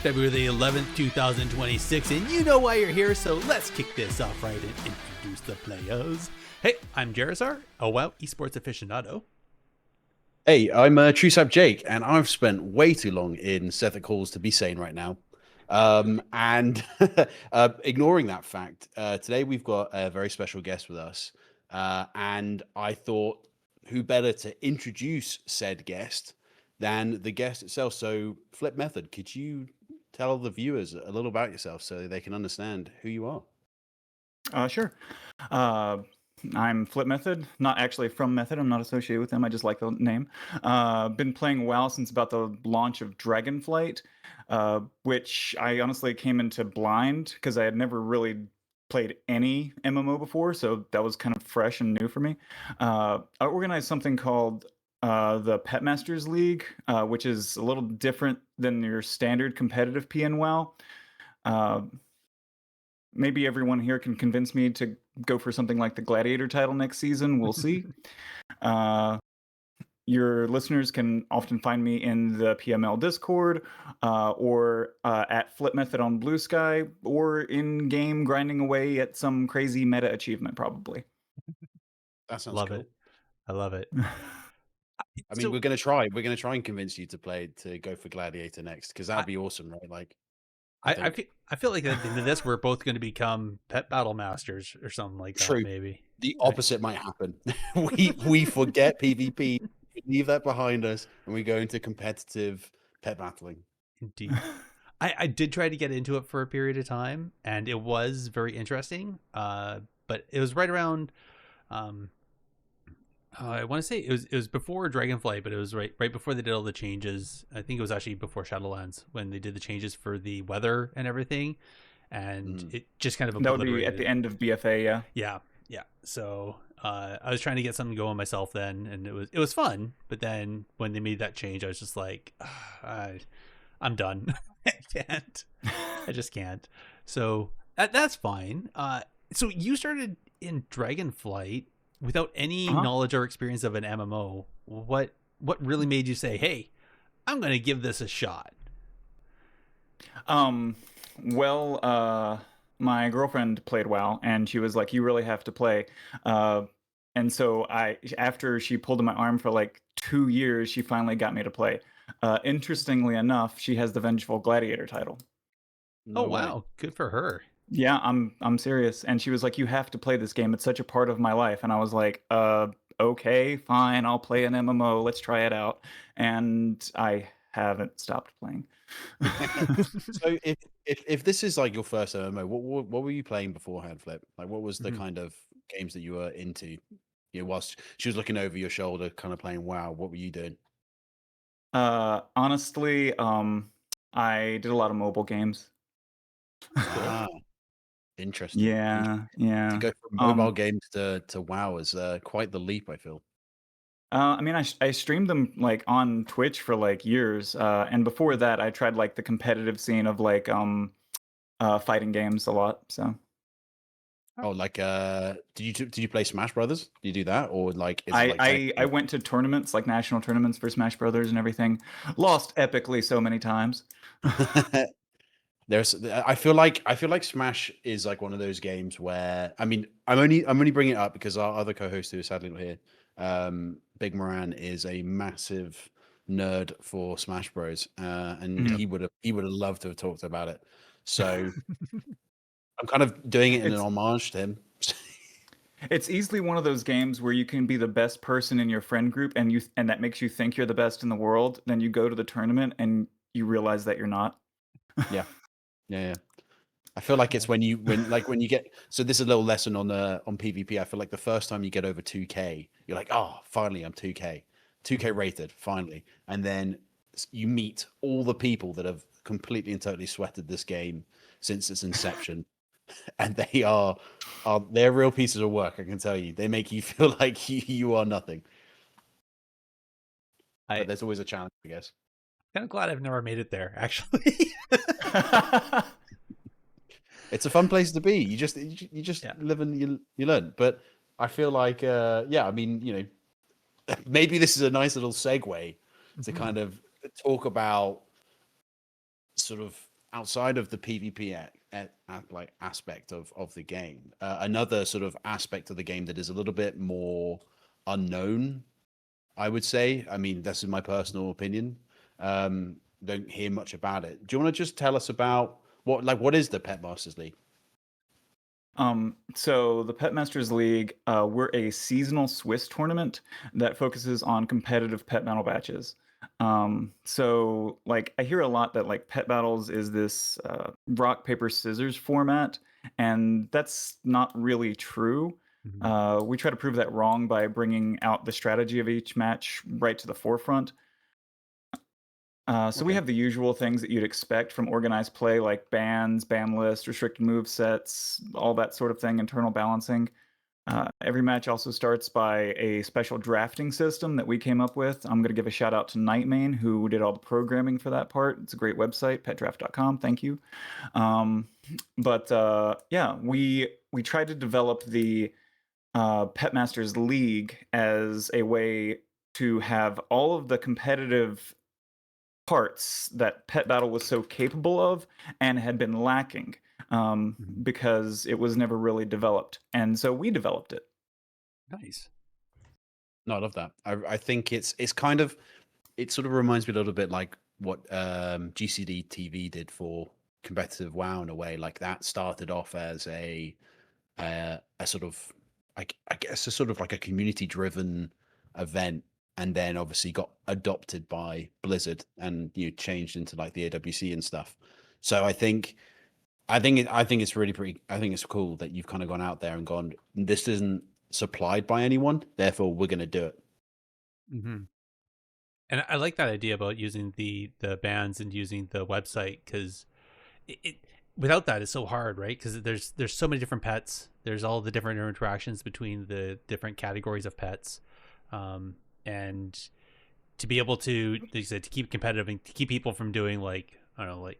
February the 11th, 2026, and you know why you're here, so let's kick this off right and introduce the players. Hey, I'm Jerasar, a WoW esports aficionado. Hey, I'm Trusab Jake, and I've spent way too long in Sethic Halls to be sane right now. And ignoring that fact, today we've got a very special guest with us. And I thought, who better to introduce said guest than the guest itself? So, Flip Method, could you tell the viewers a little about yourself so they can understand who you are? Sure. I'm Flip Method, not actually from Method. I'm not associated with them. I just like the name. Been playing WoW since about the launch of Dragonflight, which I honestly came into blind because I had never really played any MMO before, so that was kind of fresh and new for me. I organized something called the Pet Masters League, which is a little different than your standard competitive PN WoW. Maybe everyone here can convince me to go for something like the Gladiator title next season. We'll see. Your listeners can often find me in the PML Discord or at Flip Method on Blue Sky or in game grinding away at some crazy meta achievement, probably. That sounds Love cool. it. I love it. I mean, we're gonna try. We're gonna try and convince you to go for Gladiator next, because that'd be awesome, right? Like, I feel like at the end of this, we're both going to become pet battle masters or something like that. True. Maybe The opposite might happen. we forget PvP, we leave that behind us, and we go into competitive pet battling. Indeed. I did try to get into it for a period of time, and it was very interesting. But it was right around. I want to say it was before Dragonflight, but it was right before they did all the changes. I think it was actually before Shadowlands when they did the changes for the weather and everything, and it just kind of that would be at the end of BFA, yeah. So I was trying to get something going myself then, and it was fun. But then when they made that change, I was just like, I'm done. I just can't. So that's fine. So you started in Dragonflight without any knowledge or experience of an MMO. What really made you say, "Hey, I'm going to give this a shot"? Well, my girlfriend played WoW, and she was like, "You really have to play." And so after she pulled my arm for like 2 years, she finally got me to play. Interestingly enough, she has the Vengeful Gladiator title. No wow, good for her. Yeah, I'm serious. And she was like, "You have to play this game. It's such a part of my life." And I was like, okay, fine. I'll play an MMO. Let's try it out. And I haven't stopped playing. So if this is like your first MMO, what were you playing beforehand, Flip? Like, what was the kind of games that you were into? Whilst she was looking over your shoulder, kind of playing WoW, what were you doing? Honestly, I did a lot of mobile games. Interesting. Yeah. To go from mobile games to WoW is quite the leap, I feel. I mean, I streamed them like on Twitch for like years, and before that, I tried like the competitive scene of like fighting games a lot. So. Oh, like did you play Smash Brothers? Do you do that, or like is it like I went to tournaments, like national tournaments for Smash Brothers and everything. Lost epically so many times. I feel like Smash is like one of those games where, I mean, I'm only bringing it up because our other co-host, who is sadly not here, Big Moran, is a massive nerd for Smash Bros. And he would have loved to have talked about it. So I'm kind of doing it in an homage to him. It's easily one of those games where you can be the best person in your friend group, and that makes you think you're the best in the world. Then you go to the tournament and you realize that you're not. Yeah. I feel like it's when you get, so this is a little lesson on PvP. I feel like the first time you get over 2K, you're like, oh, finally I'm 2K rated, finally. And then you meet all the people that have completely and totally sweated this game since its inception. And they're real pieces of work, I can tell you. They make you feel like you are nothing. But there's always a challenge, I guess. Kind of glad I've never made it there, actually. It's a fun place to be. You just live and you learn. But I feel like I mean, maybe this is a nice little segue to kind of talk about sort of outside of the PvP like aspect of the game, another sort of aspect of the game that is a little bit more unknown, I would say. I mean, this is my personal opinion. Don't hear much about it. Do you want to just tell us about what is the Pet Masters League? So the Pet Masters League, we're a seasonal Swiss tournament that focuses on competitive pet battle batches. So like I hear a lot that like pet battles is this rock paper scissors format, and that's not really true. We try to prove that wrong by bringing out the strategy of each match right to the forefront. So we Okay. have the usual things that you'd expect from organized play, like bans, ban lists, restricted move sets, all that sort of thing, internal balancing. Every match also starts by a special drafting system that we came up with. I'm going to give a shout out to Nightmane, who did all the programming for that part. It's a great website, petdraft.com. Thank you. Yeah, we tried to develop the Pet Masters League as a way to have all of the competitive parts that Pet Battle was so capable of and had been lacking because it was never really developed. And so we developed it. Nice. No, I love that. I think it's kind of, it sort of reminds me a little bit like what GCD TV did for competitive WoW in a way. Like that started off as a sort of, I guess, a sort of like a community driven event, and then obviously got adopted by Blizzard and changed into like the AWC and stuff. So I think it's really pretty. I think it's cool that you've kind of gone out there and gone, this isn't supplied by anyone, therefore we're going to do it. And I like that idea about using the bands and using the website, because it without that it's so hard, right? Because there's so many different pets. There's all the different interactions between the different categories of pets, and to be able to, like you said, to keep competitive and to keep people from doing like, I don't know,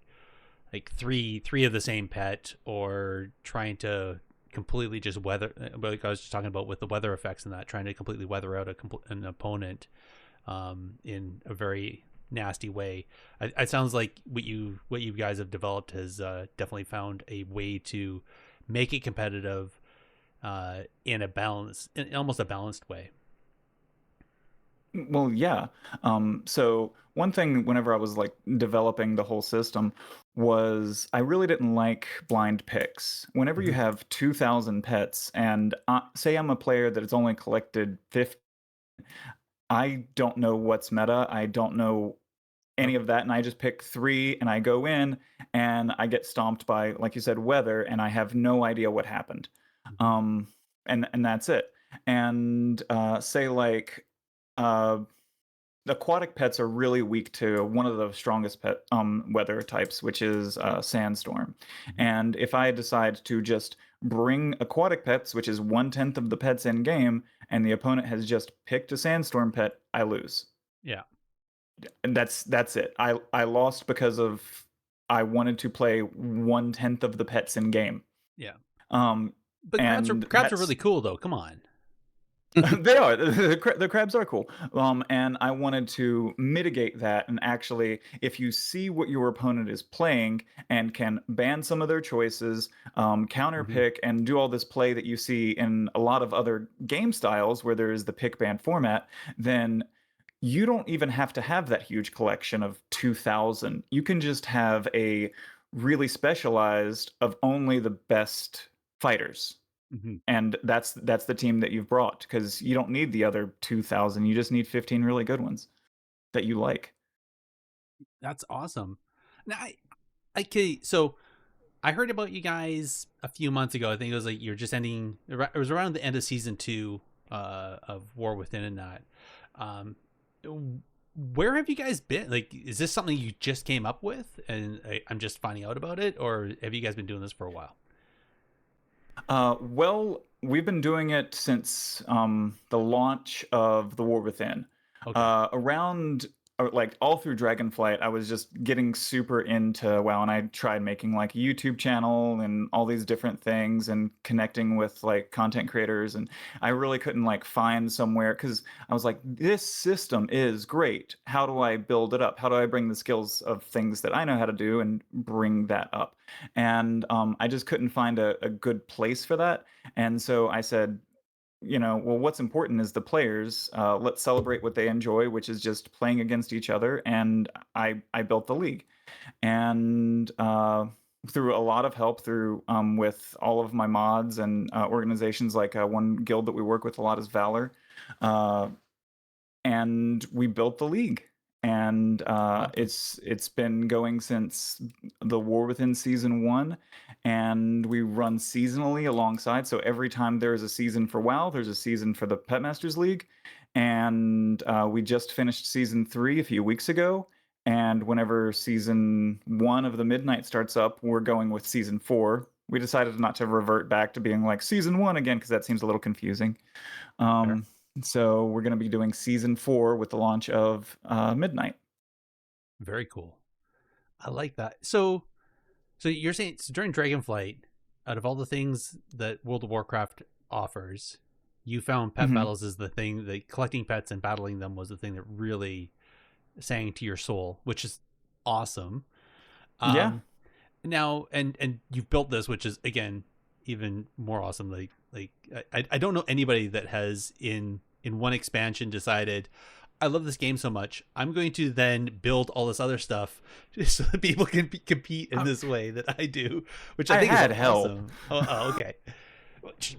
like three of the same pet, or trying to completely just weather, like I was just talking about with the weather effects and that, trying to completely weather out an opponent in a very nasty way. It sounds like what you guys have developed has definitely found a way to make it competitive in almost a balanced way. Well, yeah. So one thing whenever I was like developing the whole system was I really didn't like blind picks. Whenever you have 2,000 pets and say I'm a player that has only collected 50, I don't know what's meta. I don't know any of that, and I just pick 3 and I go in and I get stomped by, like you said, weather, and I have no idea what happened. And that's it. And say like aquatic pets are really weak to one of the strongest pet weather types, which is sandstorm. And if I decide to just bring aquatic pets, which is 1/10 of the pets in game, and the opponent has just picked a sandstorm pet, I lose. Yeah. And that's it. I lost because of I wanted to play 1/10 of the pets in game. Yeah. But But crabs are really cool though. Come on. They are. The crabs are cool. And I wanted to mitigate that. And actually, if you see what your opponent is playing and can ban some of their choices, counter pick, and do all this play that you see in a lot of other game styles where there is the pick ban format, then you don't even have to have that huge collection of 2,000. You can just have a really specialized of only the best fighters. And that's the team that you've brought, because you don't need the other 2,000. You just need 15 really good ones that you like. That's awesome. Now, so I heard about you guys a few months ago. I think it was like you're just ending. It was around the end of season 2 of War Within and that. Where have you guys been? Like, is this something you just came up with and I'm just finding out about it, or have you guys been doing this for a while? Well, we've been doing it since the launch of the War Within. Okay. Around like all through Dragonflight, I was just getting super into WoW, and I tried making like a YouTube channel and all these different things and connecting with like content creators, and I really couldn't like find somewhere because I was like, this system is great. How do I build it up? How do I bring the skills of things that I know how to do and bring that up? And I just couldn't find a good place for that. And so I said, well, what's important is the players. Let's celebrate what they enjoy, which is just playing against each other. And I built the league, and through a lot of help through with all of my mods and organizations, like one guild that we work with a lot is Valor, uh, and we built the league. And it's been going since the War Within season 1, and we run seasonally alongside. So every time there's a season for WoW, there's a season for the Pet Masters League, and we just finished season 3 a few weeks ago. And whenever season 1 of the Midnight starts up, we're going with season 4. We decided not to revert back to being like season 1 again, because that seems a little confusing. So we're going to be doing season 4 with the launch of Midnight. Very cool. I like that. So you're saying, so during Dragonflight, out of all the things that World of Warcraft offers, you found pet battles is the thing that collecting pets and battling them was the thing that really sang to your soul, which is awesome. Yeah. Now, and you've built this, which is again even more awesome. Like I don't know anybody that has in one expansion decided, I love this game so much, I'm going to then build all this other stuff just so that people can compete in this way that I do, which I think had is help. awesome. Oh, okay.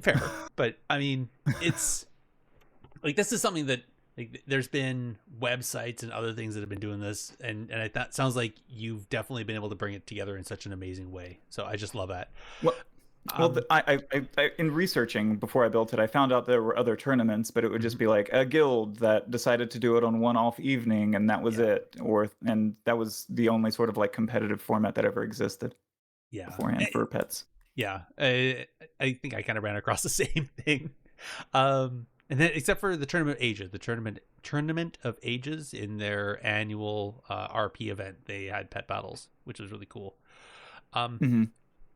Fair. But I mean, it's like, this is something that, like, there's been websites and other things that have been doing this, and that sounds like you've definitely been able to bring it together in such an amazing way. So I just love that. Well, I in researching before I built it, I found out there were other tournaments, but it would just be like a guild that decided to do it on one off evening, and that was it. And that was the only sort of like competitive format that ever existed beforehand for pets. Yeah, I think I kind of ran across the same thing. And then, except for the Tournament of Ages, Tournament of Ages, in their annual RP event, they had pet battles, which was really cool.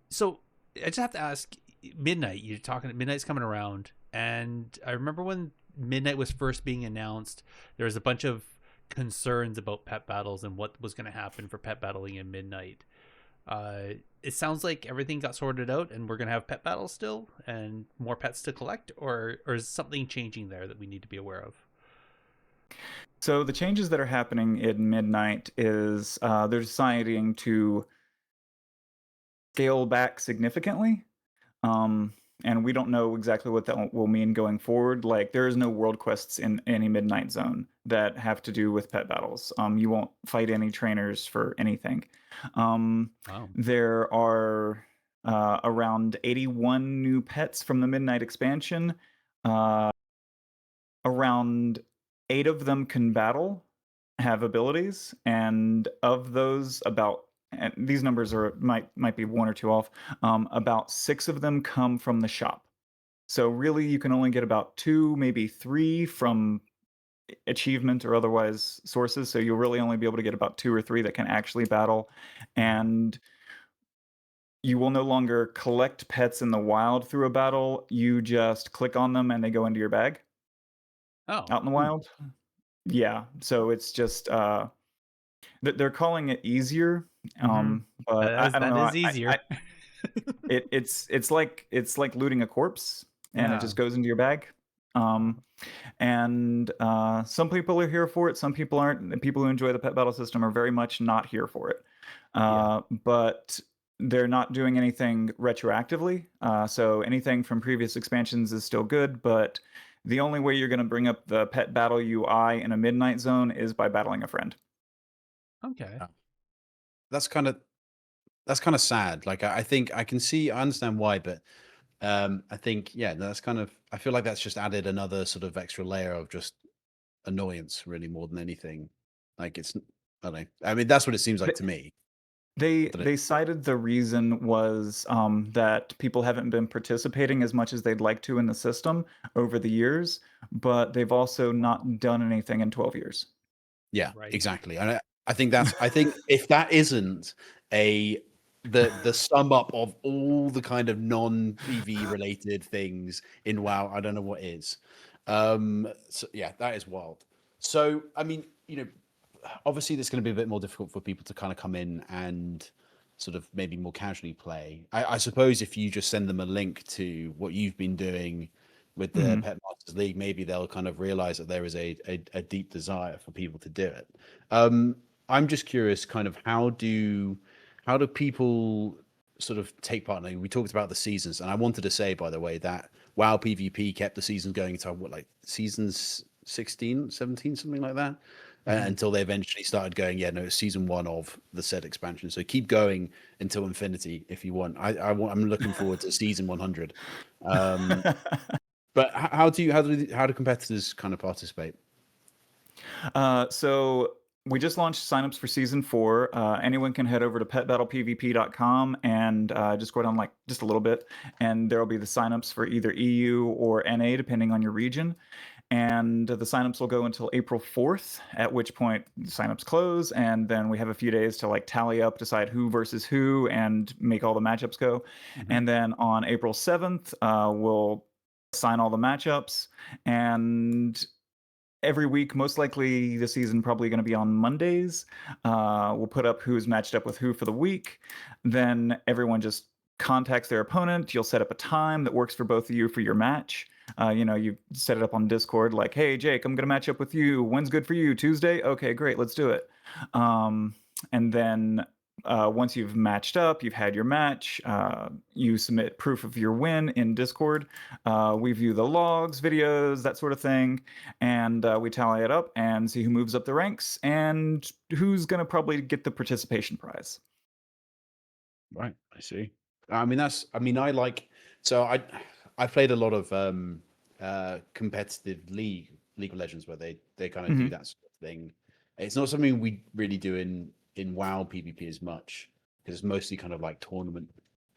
So I just have to ask, Midnight, you're talking, Midnight's coming around, and I remember when Midnight was first being announced, there was a bunch of concerns about pet battles and what was going to happen for pet battling in Midnight. It sounds like everything got sorted out and we're going to have pet battles still and more pets to collect, or is something changing there that we need to be aware of? So the changes that are happening in Midnight is they're deciding to scale back significantly. And we don't know exactly what that will mean going forward. Like, there is no world quests in any Midnight Zone that have to do with pet battles. You won't fight any trainers for anything. Wow. There are around 81 new pets from the Midnight expansion. Around 8 of them can battle, have abilities, and of those, and these numbers might be 1 or 2 off. About 6 of them come from the shop. So really, you can only get about 2, maybe 3 from achievement or otherwise sources. So you'll really only be able to get about 2 or 3 that can actually battle. And you will no longer collect pets in the wild through a battle. You just click on them and they go into your bag. Out in the wild. Yeah. So it's just they're calling it easier. But I don't know. That is easier. It's like looting a corpse, and it just goes into your bag. And some people are here for it, some people aren't. The people who enjoy the pet battle system are very much not here for it. But they're not doing anything retroactively. So anything from previous expansions is still good, but the only way you're going to bring up the pet battle UI in a Midnight Zone is by battling a friend. Okay. That's kind of sad. Like, I think I understand why, but I think, yeah, that's kind of, I feel like that's just added another sort of extra layer of just annoyance, really, more than anything. Like, it's, I don't know. I mean, that's what it seems like to me. They cited the reason was that people haven't been participating as much as they'd like to in the system over the years, but they've also not done anything in 12 years. Yeah, Right. exactly. And I think if that isn't the sum up of all the kind of non-PV related things in WoW, I don't know what is. So yeah, that is wild. So I mean, obviously that's going to be a bit more difficult for people to kind of come in and sort of maybe more casually play. I suppose if you just send them a link to what you've been doing with the Pet Masters League, maybe they'll kind of realize that there is a deep desire for people to do it. I'm just curious, kind of how do people sort of take part? Now, we talked about the seasons, and I wanted to say, by the way, that WoW PvP kept the seasons going until what, like seasons 16, 17, something like that, until they eventually started going, yeah, no, it's season 1 of the said expansion. So keep going until infinity if you want. I'm looking forward to season 100. But how do competitors kind of participate? So we just launched signups for season 4. Anyone can head over to petbattlepvp.com and just go down like just a little bit, and there will be the signups for either EU or NA, depending on your region. And the signups will go until April 4th, at which point signups close, and then we have a few days to like tally up, decide who versus who, and make all the matchups go. And then on April 7th, we'll assign all the matchups, and every week, most likely this season probably going to be on Mondays. We'll put up who's matched up with who for the week. Then everyone just contacts their opponent. You'll set up a time that works for both of you for your match. You set it up on Discord, like, hey, Jake, I'm going to match up with you. When's good for you? Tuesday? Okay, great. Let's do it. And then once you've matched up, you've had your match, you submit proof of your win in Discord. We view the logs, videos, that sort of thing, and we tally it up and see who moves up the ranks and who's going to probably get the participation prize. Right, I see. I like, so I played a lot of competitive League of Legends where they kind of do that sort of thing. It's not something we really do in WoW PvP as much, because it's mostly kind of like tournament,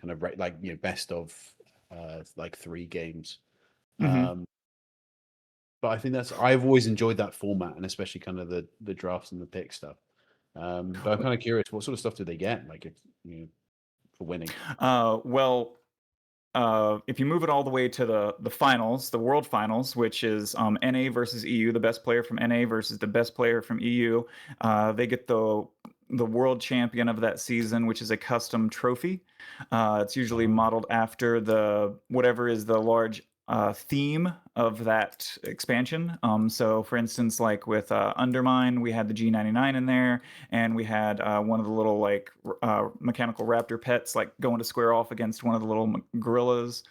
kind of like best of like 3 games. But I think I've always enjoyed that format, and especially kind of the drafts and the pick stuff. But I'm kind of curious, what sort of stuff do they get, like, if for winning? If you move it all the way to the finals, the World Finals, which is NA versus EU, the best player from NA versus the best player from EU, they get the world champion of that season, which is a custom trophy. It's usually modeled after whatever is the large theme of that expansion. So, for instance, like with Undermine, we had the G99 in there, and we had one of the little like mechanical raptor pets like going to square off against one of the little gorillas.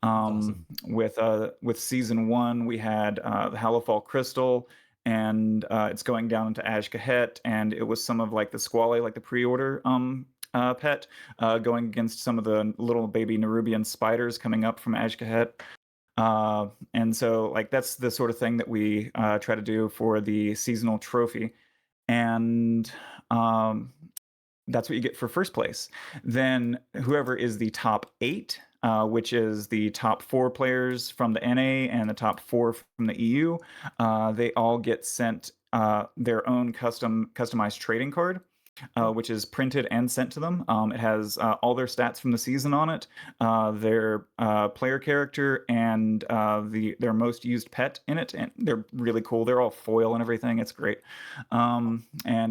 Awesome. With season 1, we had the Hallowfall Crystal, and it's going down into Ashkahet, and it was some of like the Squally, like the pre-order pet, going against some of the little baby Nerubian spiders coming up from Ashkahet. And so like that's the sort of thing that we try to do for the seasonal trophy. And that's what you get for first place. Then whoever is the top 8, which is the top 4 players from the NA and the top 4 from the EU, they all get sent their own customized trading card, which is printed and sent to them. It has all their stats from the season on it, their player character, and their most used pet in it. And they're really cool. They're all foil and everything. It's great. And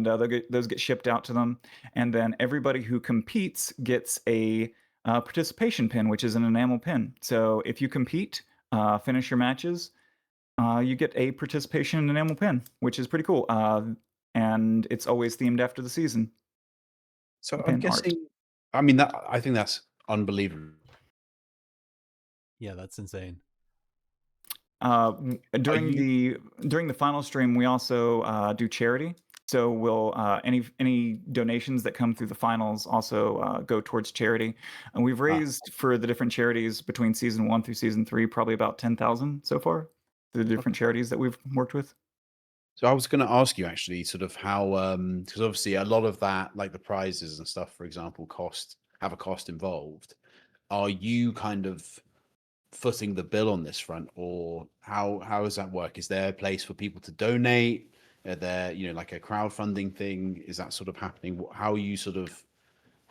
those get shipped out to them. And then everybody who competes gets a participation pin, which is an enamel pin. So if you compete, finish your matches, you get a participation enamel pin, which is pretty cool. And it's always themed after the season. So I'm guessing, I think that's unbelievable. Yeah, that's insane. During the final stream, we also do charity. So we'll any donations that come through the finals also go towards charity. And we've raised for the different charities between season 1 through season 3 probably about 10,000 so far. The different charities that we've worked with. So I was going to ask you actually, sort of how, because obviously a lot of that, like the prizes and stuff, for example, have a cost involved. Are you kind of footing the bill on this front, or how does that work? Is there a place for people to donate? Are there, like a crowdfunding thing? Is that sort of happening? How are you sort of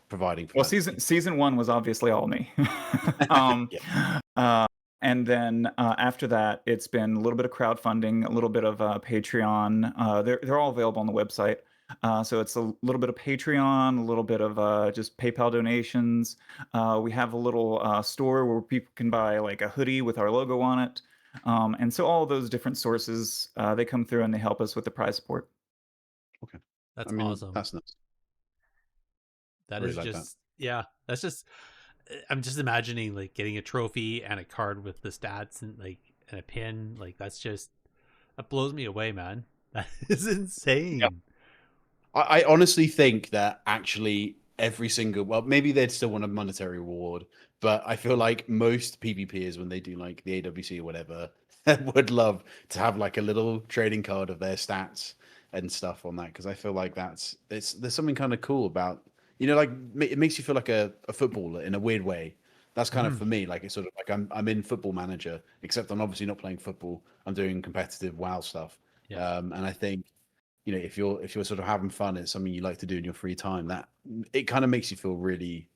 providing for Well, that? season one was obviously all me. um, Yeah. uh, and then after that, it's been a little bit of crowdfunding, a little bit of Patreon. They're all available on the website. So it's a little bit of Patreon, a little bit of just PayPal donations. We have a little store where people can buy like a hoodie with our logo on it. And so all of those different sources, they come through and they help us with the prize support. Okay. That's I mean, awesome. that's nice. That Really is like that. just, yeah, that's just, I'm just imagining like getting a trophy and a card with the stats and like, and a pin. Like, that blows me away, man. That is insane. I honestly think that actually every single, well, maybe they'd still want a monetary reward, but I feel like most PvPers, when they do like the AWC or whatever, would love to have like a little trading card of their stats and stuff on that, because I feel like there's something kind of cool about, like it makes you feel like a footballer in a weird way. That's kind of Mhm. for me, like it's sort of like I'm in Football Manager, except I'm obviously not playing football. I'm doing competitive WoW stuff, Yeah. and I think if you're sort of having fun, it's something you like to do in your free time, that it kind of makes you feel really,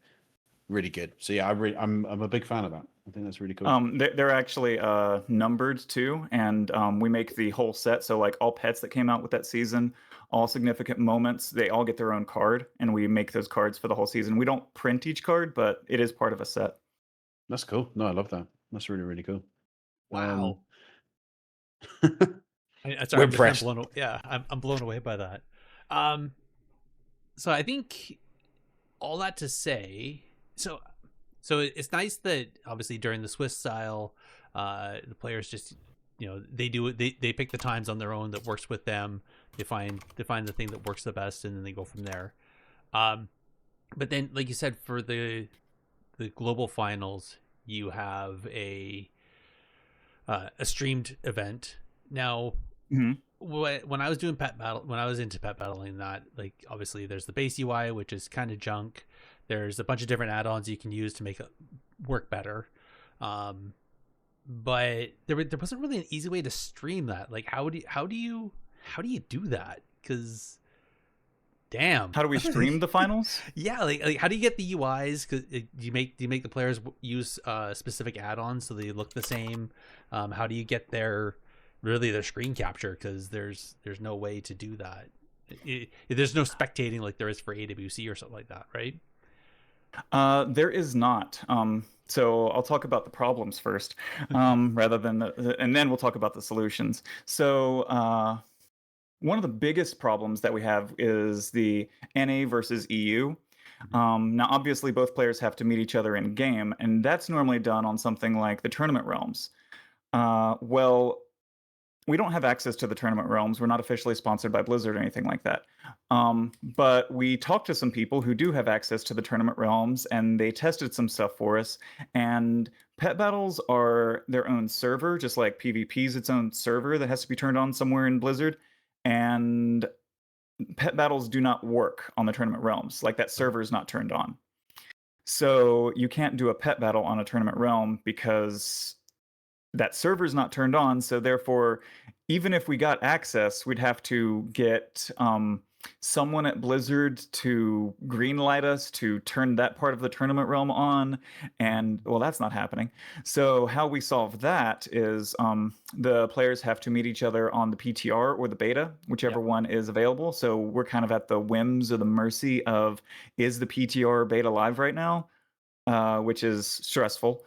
really good. So yeah, I'm a big fan of that. I think that's really cool. They're actually numbered too, and we make the whole set. So like all pets that came out with that season, all significant moments, they all get their own card, and we make those cards for the whole season. We don't print each card, but it is part of a set. That's cool. No, I love that. That's really, really cool. Um, Wow. Sorry, we're I'm just kind of impressed. blown. Yeah, I'm blown away by that. Um, so I think all that to say, so it's nice that obviously during the Swiss style, the players just they do it. They pick the times on their own that works with them. They find the thing that works the best, and then they go from there. Um, but then, like you said, for the global finals, you have a streamed event. Now, Hmm. when I was doing when I was into pet battling, that like obviously there's the base UI, which is kind of junk. There's a bunch of different add-ons you can use to make it work better. Um, but there wasn't really an easy way to stream that. Like, how do you do that? Because damn. How do we stream the finals? Yeah, like how do you get the UIs? Cause do you make the players use specific add-ons so they look the same? How do you get their screen capture? Because there's no way to do that. There's no spectating like there is for AWC or something like that, right? There is not. So I'll talk about the problems first, rather than and then we'll talk about the solutions. So one of the biggest problems that we have is the NA versus EU. Now, obviously, both players have to meet each other in game, and that's normally done on something like the tournament realms. Well, we don't have access to the tournament realms. We're not officially sponsored by Blizzard or anything like that. But we talked to some people who do have access to the tournament realms, and they tested some stuff for us. And pet battles are their own server, just like PvP is its own server that has to be turned on somewhere in Blizzard. And pet battles do not work on the tournament realms. Like that server is not turned on. So you can't do a pet battle on a tournament realm because that server's not turned on. So therefore, even if we got access, we'd have to get someone at Blizzard to greenlight us to turn that part of the tournament realm on. And well, that's not happening. So how we solve that is the players have to meet each other on the PTR or the beta, whichever Yep. one is available. So we're kind of at the whims or the mercy of, is the PTR or beta live right now? Which is stressful.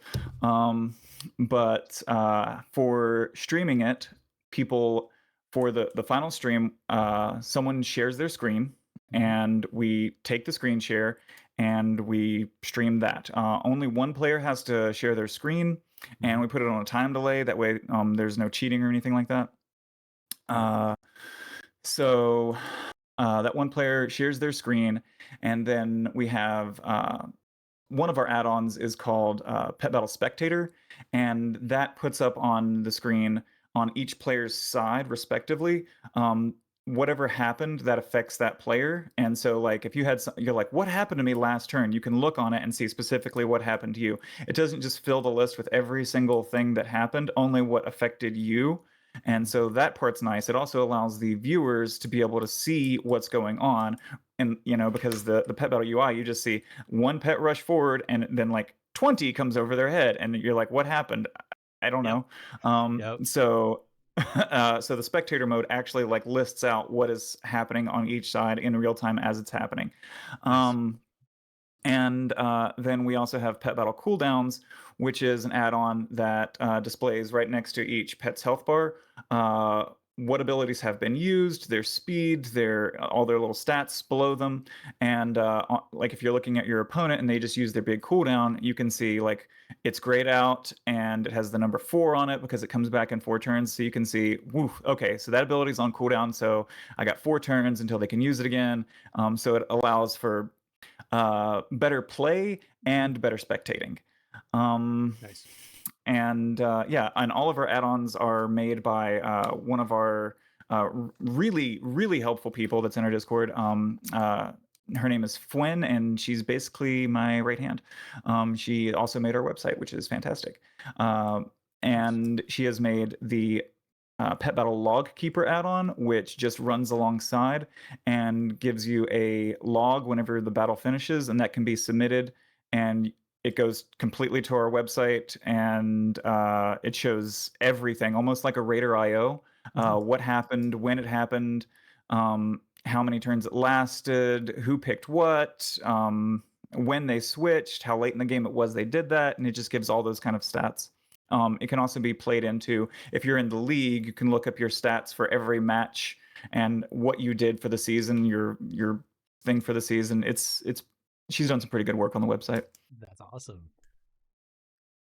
But for streaming it, people for the final stream, someone shares their screen, and we take the screen share and we stream that. Only one player has to share their screen, and we put it on a time delay. That way, there's no cheating or anything like that. Uh, so that one player shares their screen, and then we have one of our add-ons is called Pet Battle Spectator, and that puts up on the screen on each player's side, respectively, whatever happened that affects that player. And so, like, if you're like, what happened to me last turn? You can look on it and see specifically what happened to you. It doesn't just fill the list with every single thing that happened, only what affected you. And so that part's nice. It also allows the viewers to be able to see what's going on. And, because the Pet Battle UI, you just see one pet rush forward and then like 20 comes over their head. And you're like, what happened? I don't know. So so the spectator mode actually like lists out what is happening on each side in real time as it's happening. And then we also have Pet Battle Cooldowns, which is an add-on that displays right next to each pet's health bar what abilities have been used, their speed, all their little stats below them. And like if you're looking at your opponent and they just use their big cooldown, you can see like it's grayed out and it has the number 4 on it because it comes back in 4 turns. So you can see, woof, okay, so that ability's on cooldown. So I got 4 turns until they can use it again. So it allows for better play and better spectating. Nice. And and all of our add-ons are made by one of our really, really helpful people that's in our Discord. Her name is Fwen, and she's basically my right hand. She also made our website, which is fantastic. And she has made the Pet Battle Log Keeper add-on, which just runs alongside and gives you a log whenever the battle finishes, and that can be submitted, and it goes completely to our website, and it shows everything, almost like a Raider IO, what happened, when it happened, how many turns it lasted, who picked what, when they switched, how late in the game it was they did that, and it just gives all those kind of stats. It can also be played into, if you're in the league, you can look up your stats for every match and what you did for the season, your thing for the season. She's done some pretty good work on the website. That's awesome.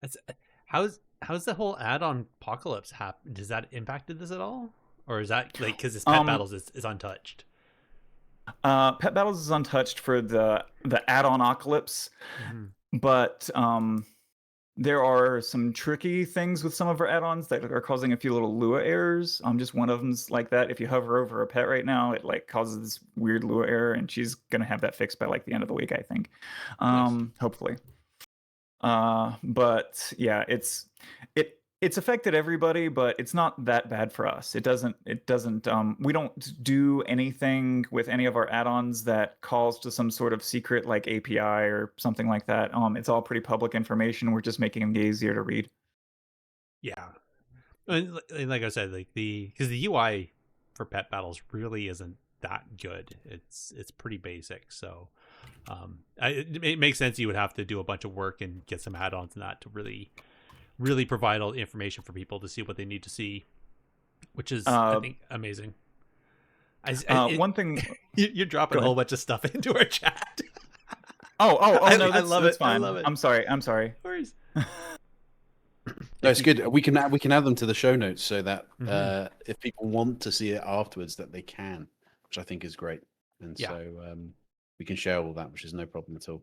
That's how's the whole add-on Apocalypse happen? Does that impacted this at all, or is that like because this Pet Battles is untouched? Pet Battles is untouched for the add-on Apocalypse, but there are some tricky things with some of our add-ons that are causing a few little Lua errors. Just one of them's like that. If you hover over a pet right now, it like causes this weird Lua error, and she's gonna have that fixed by like the end of the week, I think. Hopefully. But yeah, it's affected everybody, but it's not that bad for us. It doesn't we don't do anything with any of our add-ons that calls to some sort of secret like API or something like that. It's all pretty public information. We're just making them easier to read. Yeah. And like I said, like because the UI for Pet Battles really isn't that good. It's pretty basic. So it makes sense you would have to do a bunch of work and get some add-ons in that to really provide all the information for people to see what they need to see, which is I think amazing. One thing you're dropping a whole bunch of stuff into our chat. No, I love it. Fine. I love it. I'm sorry. No worries. No, it's good. We can add them to the show notes so that if people want to see it afterwards, that they can, which I think is great. And so we can share all that, which is no problem at all.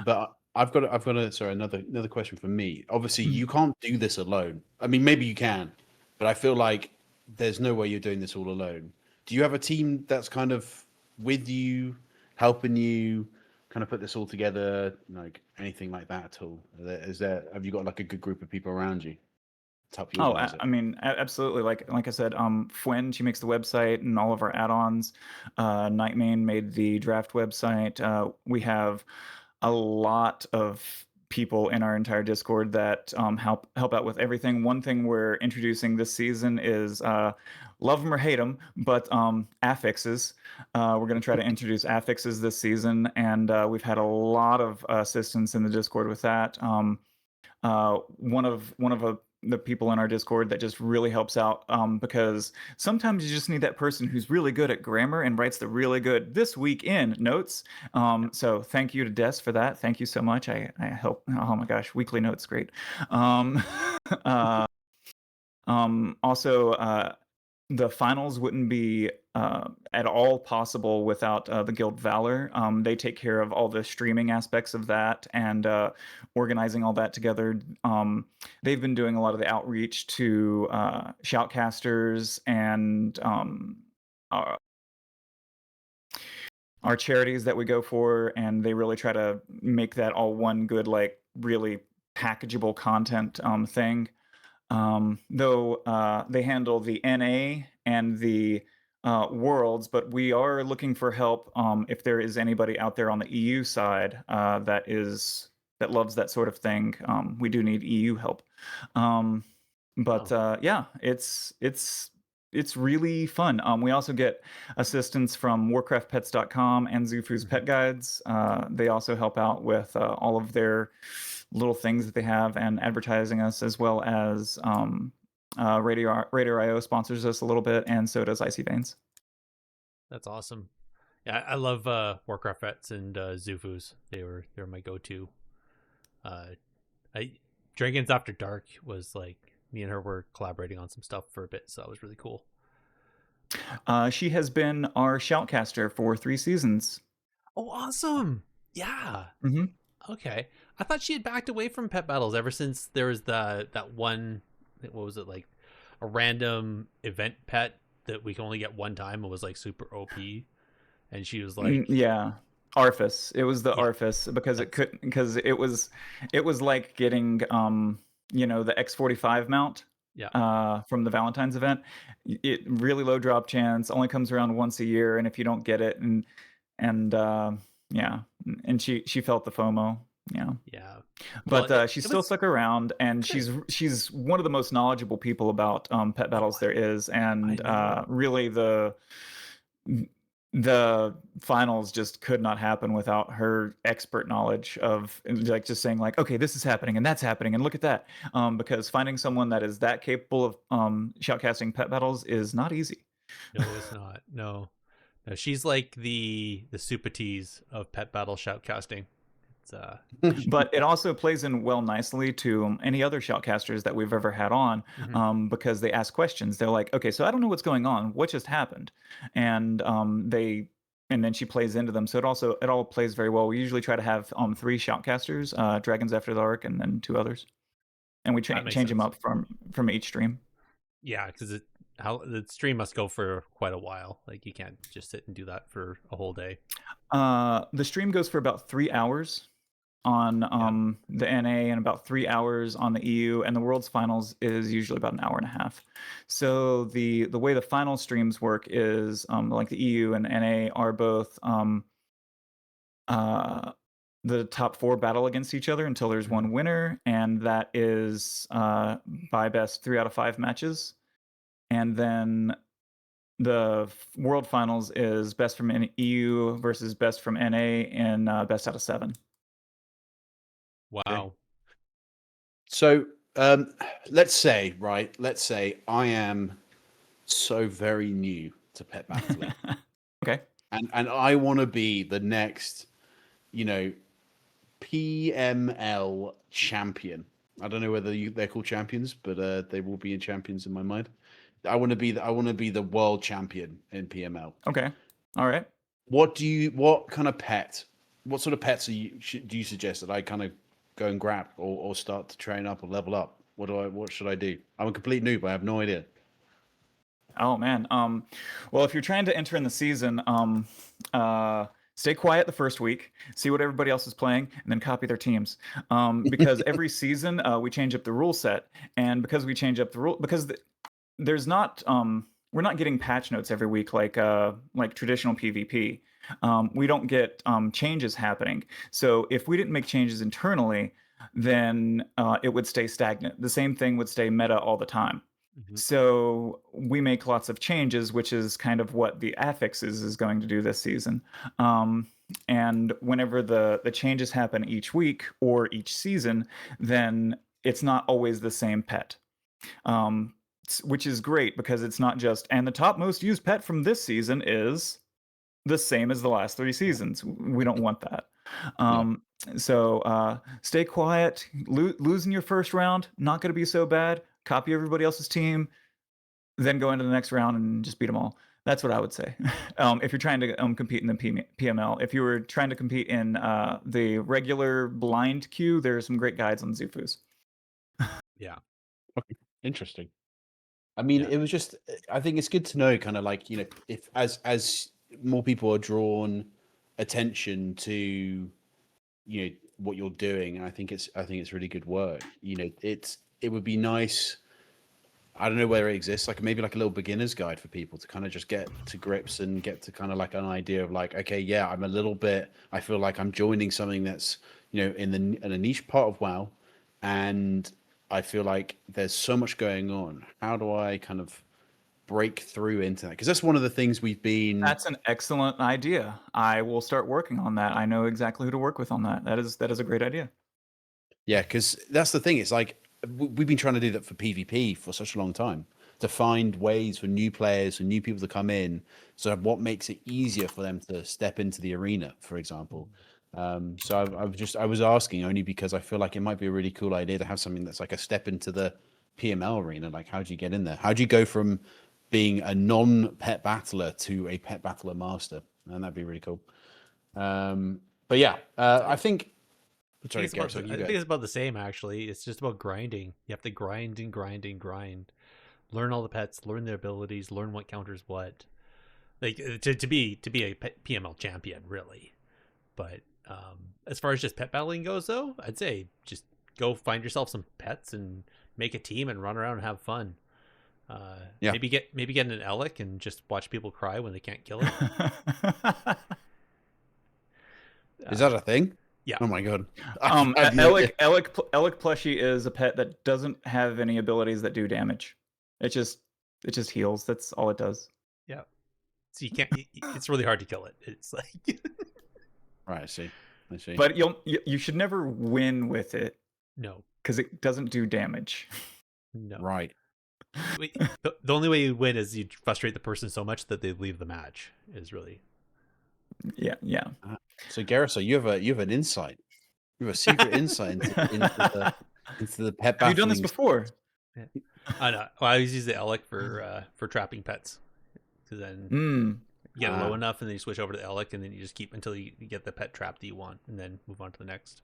But I've got another question for me. Obviously, you can't do this alone. I mean, maybe you can, but I feel like there's no way you're doing this all alone. Do you have a team that's kind of with you, helping you kind of put this all together, like anything like that at all? Have you got like a good group of people around you to help you organize it? I mean, absolutely. Like I said, Fwen, she makes the website and all of our add-ons. Nightmane made the draft website. We have a lot of people in our entire Discord that help out with everything. One thing we're introducing this season is love them or hate them, but affixes. We're going to try to introduce affixes this season, and we've had a lot of assistance in the Discord with that. One of the people in our Discord that just really helps out because sometimes you just need that person who's really good at grammar and writes the really good "this week in" notes. So thank you to Des for that. Thank you so much. I help. Oh my gosh, weekly notes, great. Also, the finals wouldn't be at all possible without the Guild Valor. They take care of all the streaming aspects of that and organizing all that together. They've been doing a lot of the outreach to shoutcasters and our charities that we go for, and they really try to make that all one good, like really packageable content thing. Though they handle the NA and the worlds, but we are looking for help if there is anybody out there on the EU side that loves that sort of thing. We do need EU help. But yeah, it's really fun. We also get assistance from warcraftpets.com and Zufu's Pet Guides. They also help out with all of their little things that they have and advertising us, as well as Radio.io sponsors us a little bit, and so does Icy Veins. That's awesome. Yeah, I love Warcraft Vets and Zufus. They're my go-to. Dragons After Dark was like, me and her were collaborating on some stuff for a bit, so that was really cool. She has been our shoutcaster for 3 seasons. Oh, awesome! Yeah. Mm-hmm. Okay, I thought she had backed away from pet battles ever since there was that one. What was it, like a random event pet that we can only get one time? It was like super OP, and she was like, yeah, Arthas. It was the Arthas because it was like getting the X45 mount. From the Valentine's event. It really low drop chance, only comes around once a year, and if you don't get it, and she felt the FOMO. Yeah. But she still stuck around, and she's one of the most knowledgeable people about pet battles there is, and really the finals just could not happen without her expert knowledge of, like, just saying like, okay, this is happening and that's happening and look at that, because finding someone that is that capable of shoutcasting pet battles is not easy. No, it's not. No, she's like the super tease of pet battle shoutcasting. But it also plays in well nicely to any other shoutcasters that we've ever had on, because they ask questions. They're like, okay, so I don't know what's going on. What just happened? And then she plays into them. So it all plays very well. We usually try to have 3 shoutcasters, Dragons After Dark, and then 2 others. And we change them up from each stream. Yeah, because the stream must go for quite a while. Like, you can't just sit and do that for a whole day. The stream goes for about 3 hours on the NA and about 3 hours on the EU, and the World's Finals is usually about an hour and a half. So the way the final streams work is like the EU and NA are both the top 4 battle against each other until there's one winner, and that is by best 3 out of 5 matches. And then the World Finals is best from EU versus best from NA in best out of 7. Wow. So let's say I am so very new to pet battling. Okay. And I want to be the next, PML champion. I don't know whether they're called champions, but they will be in champions in my mind. I want to be the world champion in PML. Okay. All right. What kind of pet? What sort of pets do you suggest that I kind of go and grab or start to train up or level up? What should I do? I'm a complete noob. I have no idea. Oh man. Well, if you're trying to enter in the season, stay quiet the first week, see what everybody else is playing, and then copy their teams. Because every season we change up the rule set, and because we change up the rule, because there's not we're not getting patch notes every week like traditional PvP. We don't get changes happening. So if we didn't make changes internally, then it would stay stagnant. The same thing would stay meta all the time. So we make lots of changes, which is kind of what the affix is going to do this season. And whenever the changes happen each week or each season, then it's not always the same pet. Which is great because it's not just, and the top most used pet from this season is the same as the last 3 seasons. We don't want that. So stay quiet. Losing your first round, not going to be so bad. Copy everybody else's team, then go into the next round and just beat them all. That's what I would say. If you're trying to compete in the PML. If you were trying to compete in the regular blind queue, there are some great guides on Zufus. Yeah. Okay. Interesting. I mean, it was just, I think it's good to know kind of like, if as more people are drawn attention to, what you're doing, and I think it's really good work. It would be nice I don't know where it exists, like maybe like a little beginner's guide for people to kind of just get to grips and get to kind of like an idea of like, okay, yeah, I'm a little bit, I feel like I'm joining something that's, in a niche part of WoW, and I feel like there's so much going on. How do I kind of break through into that? Because that's one of the things we've been. That's an excellent idea. I will start working on that. I know exactly who to work with on that. That is a great idea. Yeah, because that's the thing. It's like we've been trying to do that for PvP for such a long time, to find ways for new players and new people to come in. So what makes it easier for them to step into the arena, for example. So I was asking only because I feel like it might be a really cool idea to have something that's like a step into the PML arena. Like, how do you get in there? How do you go from being a non-pet battler to a pet battler master? And that'd be really cool. But yeah, I think. Sorry, I think it's about the same, actually. It's just about grinding. You have to grind and grind and grind. Learn all the pets, learn their abilities, learn what counters what. Like to be a PML champion, really. But as far as just pet battling goes, though, I'd say just go find yourself some pets and make a team and run around and have fun. Yeah. Maybe get an Elekk and just watch people cry when they can't kill it. Is that a thing? Yeah. Oh my god. Elekk Plushie is a pet that doesn't have any abilities that do damage. It just heals. That's all it does. Yeah. So you can't. It's really hard to kill it. It's like. Right. I see. But you should never win with it. No. Because it doesn't do damage. No. Right. The only way you win is you frustrate the person so much that they leave the match. Is really. Yeah. So Jerasar, you have an insight. You have a secret insight into the pet battling. Have you done this before? Yeah. I know. Well, I always use the Elekk for trapping pets, because then you get low enough, and then you switch over to the Elekk, and then you just keep until you get the pet trap that you want, and then move on to the next.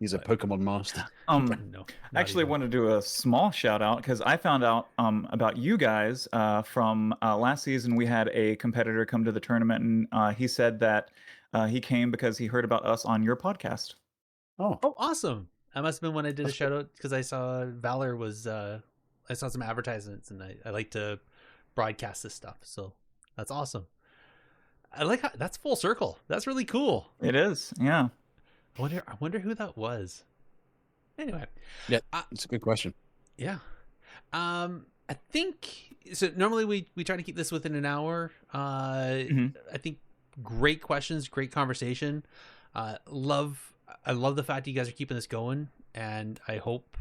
He's a Pokemon master. No, actually, want to do a small shout out because I found out about you guys from last season. We had a competitor come to the tournament, and he said that he came because he heard about us on your podcast. Oh, awesome! That must have been when I did a shout out, because I saw Valor was. I saw some advertisements, and I like to broadcast this stuff, so that's awesome. I like how that's full circle. That's really cool. It is, yeah. I wonder who that was. Anyway, yeah, it's a good question. Yeah, I think so. Normally we try to keep this within an hour. I think great questions, great conversation. I love the fact that you guys are keeping this going, and I hope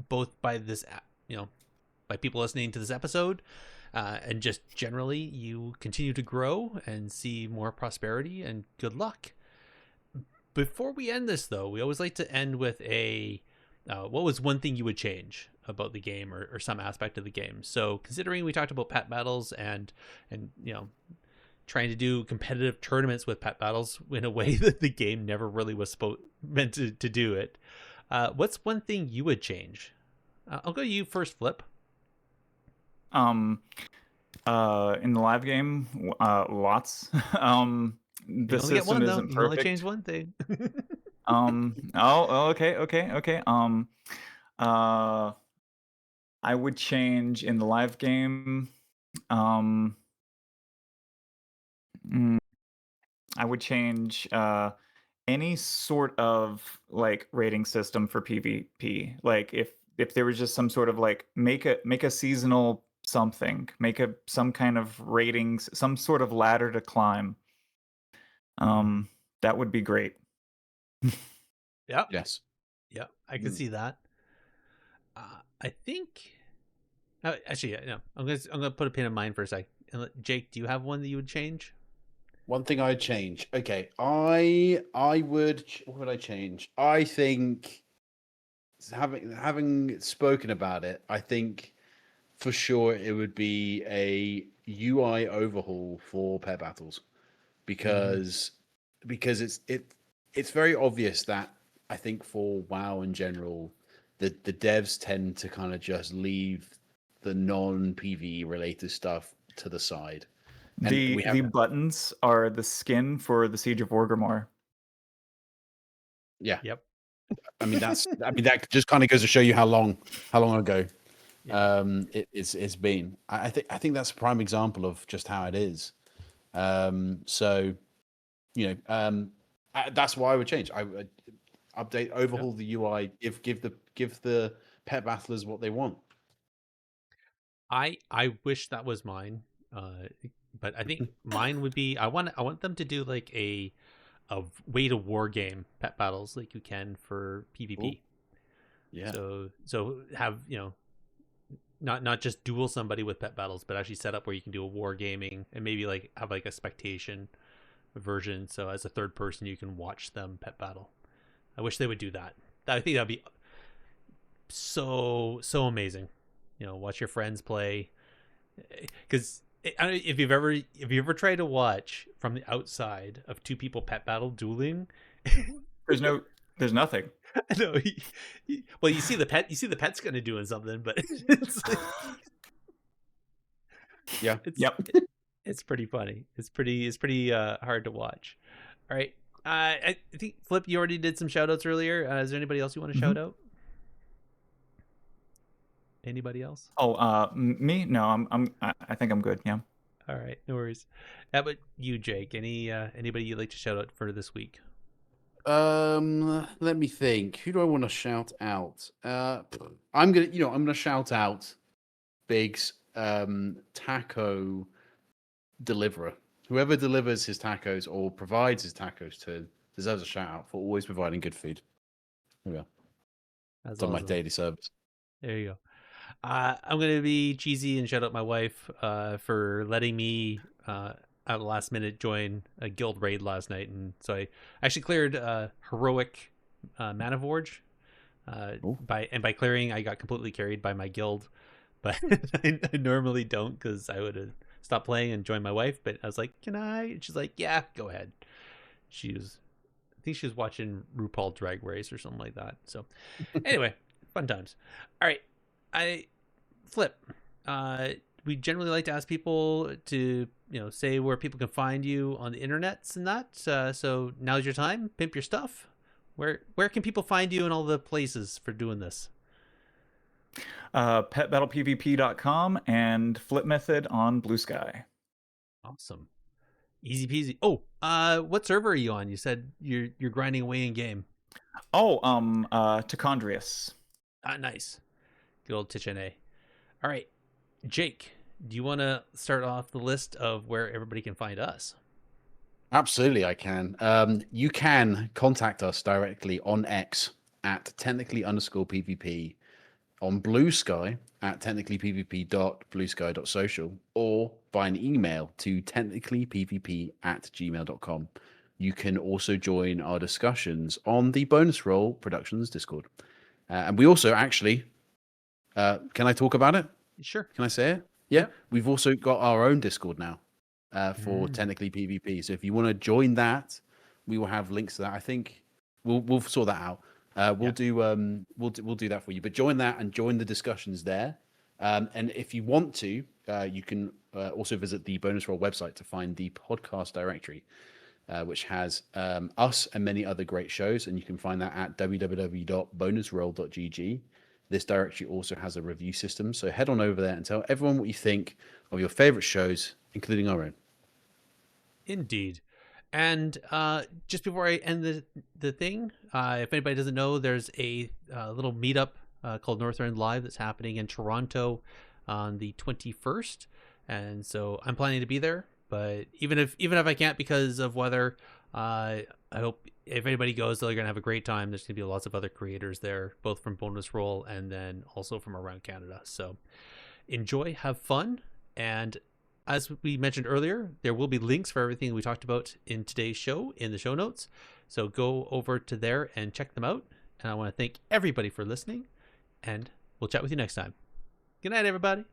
both by this, by people listening to this episode, and just generally you continue to grow and see more prosperity and good luck. Before we end this, though, we always like to end with a what was one thing you would change about the game, or some aspect of the game. So considering we talked about pet battles and trying to do competitive tournaments with pet battles in a way that the game never really was meant to do it, what's one thing you would change? I'll go to you first, Flip. In the live game, lots. The system isn't perfect. You only change one thing. Okay. I would change in the live game. I would change any sort of like rating system for PvP. Like if there was just some sort of like make a seasonal something, some kind of ratings, some sort of ladder to climb. That would be great. Yeah. Yes. Yeah, I can see that. I think. Actually, no. I'm gonna put a pin in mine for a sec. Jake, do you have one that you would change? One thing I'd change. Okay, I would. What would I change? I think having spoken about it, I think for sure it would be a UI overhaul for pet battles, because it's very obvious that I think for WoW in general, the devs tend to kind of just leave the non-PvE related stuff to the side. And the buttons are the skin for the Siege of Orgrimmar. Yeah. Yep. I mean that just kind of goes to show you how long ago. It's been. I think that's a prime example of just how it is. So, that's why I would change. I would update, overhaul the UI, give the pet battlers what they want. I wish that was mine, but I think mine would be I want them to do like a way to war game pet battles like you can for PvP. Ooh. Yeah. So have not just duel somebody with pet battles, but actually set up where you can do a war gaming and maybe like have like a spectation version. So as a third person, you can watch them pet battle. I wish they would do that. I think that'd be so amazing. Watch your friends play, because if you've ever tried to watch from the outside of two people pet battle dueling, there's nothing. No, well, you see the pet's gonna doing something, but it's like, yeah, it's pretty funny. It's pretty hard to watch. All right, I think Flip, you already did some shout outs earlier. Is there anybody else you want to shout out? Anybody else? Oh, me? No, I think I'm good. Yeah. All right, no worries. How about you, Jake? Anybody you'd like to shout out for this week? Let me think. Who do I want to shout out? I'm gonna shout out Big's taco deliverer. Whoever delivers his tacos or provides his tacos to deserves a shout out for always providing good food. There we go. That's on my daily service. There you go. I'm gonna be cheesy and shout out my wife for letting me at the last minute join a guild raid last night, and so I actually cleared heroic Manaforge. By clearing, I got completely carried by my guild, but I normally don't because I would have stopped playing and joined my wife. But I was like, "Can I?" And she's like, "Yeah, go ahead." I think she was watching RuPaul Drag Race or something like that. So anyway, fun times. All right, Flip. We generally like to ask people to say where people can find you on the internets and that. So now's your time. Pimp your stuff. Where can people find you in all the places for doing this? Petbattlepvp.com and Flip Method on Blue Sky. Awesome. Easy peasy. Oh, what server are you on? You said you're grinding away in game. Oh, Tichondrius. Nice. Good old Tichene. All right, Jake, do you want to start off the list of where everybody can find us? Absolutely, I can. You can contact us directly on X at technically_PvP, on Blue Sky at technicallypvp.bluesky.social, or by an email to technicallypvp@gmail.com. You can also join our discussions on the Bonus Roll Productions Discord. And we also actually, can I talk about it? Sure. Can I say it? Yeah. We've also got our own Discord now for Technically PvP. So if you want to join that, we will have links to that. I think we'll sort that out. We'll do that for you. But join that and join the discussions there. And if you want to, you can also visit the Bonus Roll website to find the podcast directory, which has us and many other great shows. And you can find that at www.bonusroll.gg. This directory also has a review system, so head on over there and tell everyone what you think of your favorite shows, including our own. Indeed. And just before I end the thing, if anybody doesn't know, there's a little meetup called Northern Live that's happening in Toronto on the 21st, and so I'm planning to be there. But even if I can't because of weather, I hope if anybody goes, they're gonna have a great time. There's gonna be lots of other creators there, both from Bonus Roll and then also from around Canada. So enjoy, have fun, and as we mentioned earlier, there will be links for everything we talked about in today's show in the show notes. So go over to there and check them out. And I want to thank everybody for listening, and we'll chat with you next time. Good night, everybody.